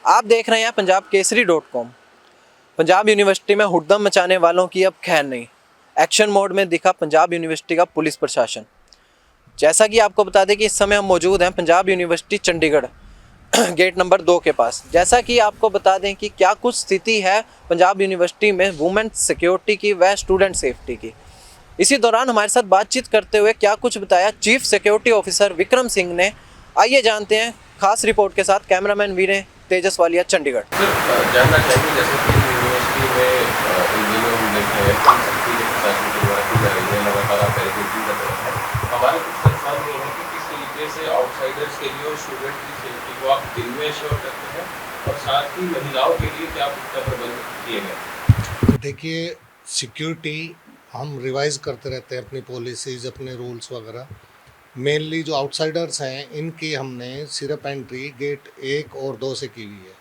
आप देख रहे हैं पंजाब केसरी.com। पंजाब यूनिवर्सिटी में हुड़दंग मचाने वालों की अब खैर नहीं। एक्शन मोड में दिखा पंजाब यूनिवर्सिटी का पुलिस प्रशासन। जैसा कि आपको बता दें कि इस समय हम मौजूद हैं Punjab university Chandigarh gate number 2 के पास। जैसा कि आपको बता दें कि क्या कुछ स्थिति है पंजाब यूनिवर्सिटी में वुमेन सिक्योरिटी की व स्टूडेंट सेफ्टी की। इसी दौरान हमारे साथ बातचीत करते हुए क्या कुछ बताया chief security officer Vikram Singh ने, आइए जानते हैं खास रिपोर्ट के साथ। कैमरामैन वीरे तेजस वालिया, चंडीगढ़। सर, जानना चाहेंगे जैसे कि यूनिवर्सिटी में इन दिनों हम देख रहे हैं कि सख्ती के प्रशासन के द्वारा की जा रही है, लगातार आप बैरिकेडिंग कर रहे हैं। हमारे कुछ संस्थान ये है कि किस तरीके से आउटसाइडर्स के लिए और स्टूडेंट की सेफ्टी को आप दिन में श्योर करते हैं और साथ ही महिलाओं के लिए क्या पुख्ता प्रबंध किए गए? देखिए, सिक्योरिटी हम रिवाइज करते रहते हैं अपनी पॉलिसीज़, अपने रूल्स वगैरह। मेनली जो आउटसाइडर्स हैं इनकी हमने सिर्फ एंट्री गेट 1 और 2 से की हुई है।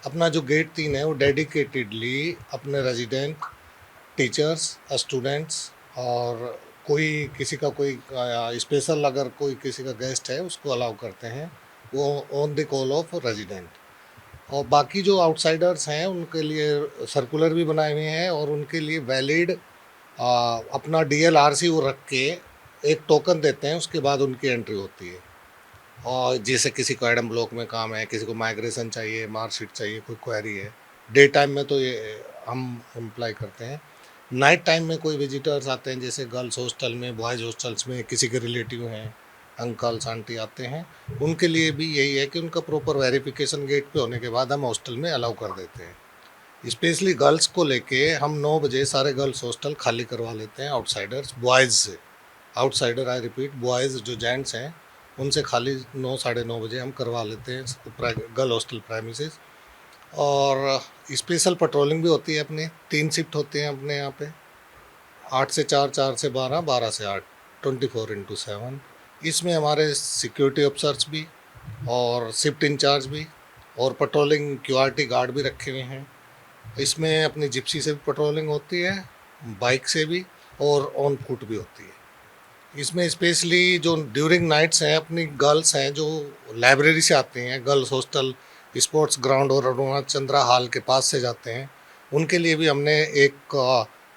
अपना जो गेट 3 है वो डेडिकेटेडली अपने रेजिडेंट, टीचर्स, स्टूडेंट्स और कोई किसी का कोई स्पेशल अगर कोई किसी का गेस्ट है उसको अलाउ करते हैं, वो on the call of resident. और बाकी जो आउटसाइडर्स हैं उनके लिए सर्कुलर भी बनाए हुए हैं और उनके लिए वैलिड अपना DLRC वो रख के एक टोकन देते हैं, उसके बाद उनकी एंट्री होती है। और जैसे किसी को एडम ब्लॉक में काम है, किसी को माइग्रेशन चाहिए, मार्कशीट चाहिए, कोई क्वेरी है, डे टाइम में तो ये हम अप्लाई करते हैं। नाइट टाइम में कोई विजिटर्स आते हैं, जैसे गर्ल्स हॉस्टल में, बॉयज़ हॉस्टल्स में किसी के रिलेटिव हैं, अंकल्स आंटी आते हैं, उनके लिए भी यही है कि उनका प्रॉपर वेरिफिकेशन गेट पे होने के बाद हम हॉस्टल में अलाउ कर देते हैं। स्पेशली गर्ल्स को लेके हम 9 बजे सारे गर्ल्स हॉस्टल खाली करवा लेते हैं आउटसाइडर्स, बॉयज़ से। आउटसाइडर, आई रिपीट, बॉयज़ जो जेंट्स हैं उनसे खाली 9 साढ़े 9 बजे हम करवा लेते हैं गर्ल हॉस्टल प्रेमिसेस। और स्पेशल पेट्रोलिंग भी होती है अपनी, 3 शिफ्ट होते हैं अपने यहाँ पे, 8 से 4, 4 से 12, 12 से 8, 24/7। इसमें हमारे सिक्योरिटी ऑफिसर्स भी और शिफ्ट इंचार्ज भी और पेट्रोलिंग QRT गार्ड भी रखे हुए हैं। इसमें अपनी जिप्सी से भी पेट्रोलिंग होती है, बाइक से भी और ऑन फुट भी होती है। इसमें स्पेशली जो ड्यूरिंग नाइट्स हैं अपनी गर्ल्स हैं जो लाइब्रेरी से आती हैं, गर्ल्स हॉस्टल स्पोर्ट्स ग्राउंड और अरुणा चंद्रा हॉल के पास से जाते हैं, उनके लिए भी हमने एक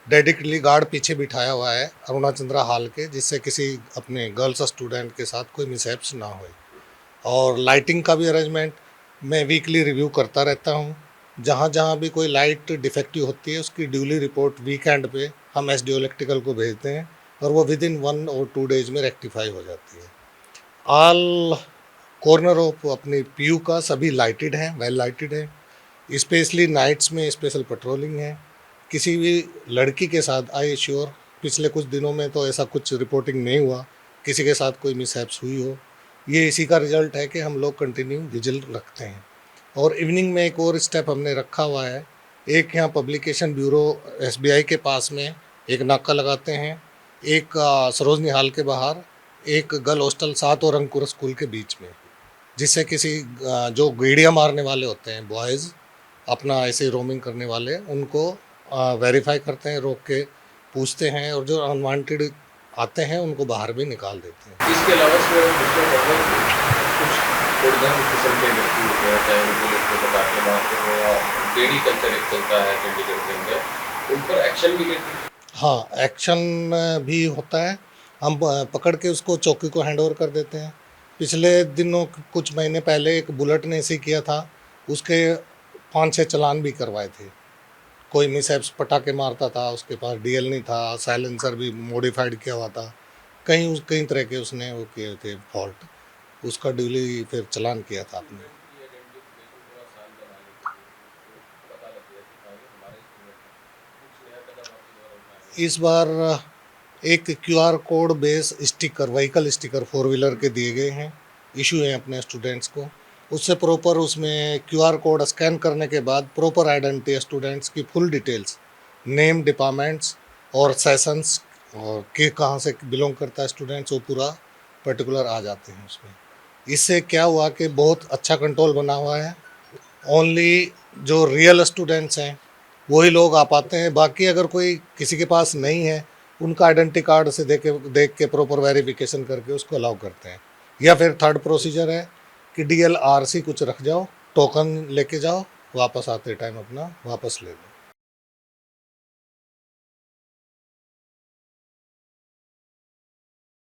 डेडिकेटली गार्ड पीछे बिठाया हुआ है अरुणा चंद्रा हॉल के, जिससे किसी अपने गर्ल्स स्टूडेंट के साथ कोई मिसहैप्स ना हो। और लाइटिंग का भी अरेंजमेंट मैं वीकली रिव्यू करता रहता हूँ। जहाँ जहाँ भी कोई लाइट डिफेक्टिव होती है उसकी ड्यूली रिपोर्ट वीकेंड पे हम SDO इलेक्ट्रिकल को भेजते हैं और वो विदिन 1 और 2 डेज में रेक्टिफाई हो जाती है। ऑल कॉर्नर ऑफ अपनी PU का सभी लाइटेड हैं, वेल लाइटेड है। स्पेशली नाइट्स में स्पेशल पेट्रोलिंग है। किसी भी लड़की के साथ आई श्योर पिछले कुछ दिनों में तो ऐसा कुछ रिपोर्टिंग नहीं हुआ, किसी के साथ कोई मिसहैप्स हुई हो। ये इसी का रिजल्ट है कि हम लोग कंटिन्यू विजिल रखते हैं। और इवनिंग में एक और स्टेप हमने रखा हुआ है, एक यहाँ पब्लिकेशन ब्यूरो SBI के पास में एक नाका लगाते हैं, एक सरोजनी हॉल के बाहर, एक गर्ल हॉस्टल 7 और अंकुर स्कूल के बीच में, जिससे किसी जो गेड़ियाँ मारने वाले होते हैं बॉयज़, अपना ऐसे रोमिंग करने वाले, उनको वेरीफाई करते हैं, रोक के पूछते हैं और जो अनवांटेड आते हैं उनको बाहर भी निकाल देते हैं। इसके अलावा सर कुछ हुड़दंग किस्म के व्यक्ति होते हैं, चाहे उनको लेकर पटाखे मारते हो या डेडी कल्चर एक चलता है चंडीगढ़ के अंदर, उन पर एक्शन भी लेते हैं? हाँ, एक्शन भी होता है। हम पकड़ के उसको चौकी को हैंड ओवर कर देते हैं। पिछले दिनों कुछ महीने पहले एक बुलेट ने ऐसे किया था, उसके 5-6 चालान भी करवाए थे। कोई मिसहैप्स, पटाखे मारता था, उसके पास DL नहीं था, साइलेंसर भी मॉडिफाइड किया हुआ था, कई तरह के उसने वो किए थे फॉल्ट, उसका ड्यूली फिर चालान किया था आपने। इस बार एक QR code base sticker, vehicle sticker 4 wheeler के दिए गए हैं, इशू हैं अपने स्टूडेंट्स को। उससे प्रॉपर उसमें QR कोड स्कैन करने के बाद प्रॉपर आइडेंटिटी स्टूडेंट्स की फुल डिटेल्स, नेम, डिपार्टमेंट्स और सेशंस और के कहाँ से बिलोंग करता है स्टूडेंट्स, वो पूरा पर्टिकुलर आ जाते हैं उसमें। इससे क्या हुआ कि बहुत अच्छा कंट्रोल बना हुआ है। ओनली जो रियल स्टूडेंट्स हैं वही लोग आ पाते हैं, बाकी अगर कोई किसी के पास नहीं है उनका आइडेंटिटी कार्ड से देख के प्रॉपर वेरिफिकेशन करके उसको अलाउ करते हैं। या फिर थर्ड प्रोसीजर है कि DLRC कुछ रख जाओ टोकन लेके जाओ, वापस आते टाइम अपना वापस ले लो।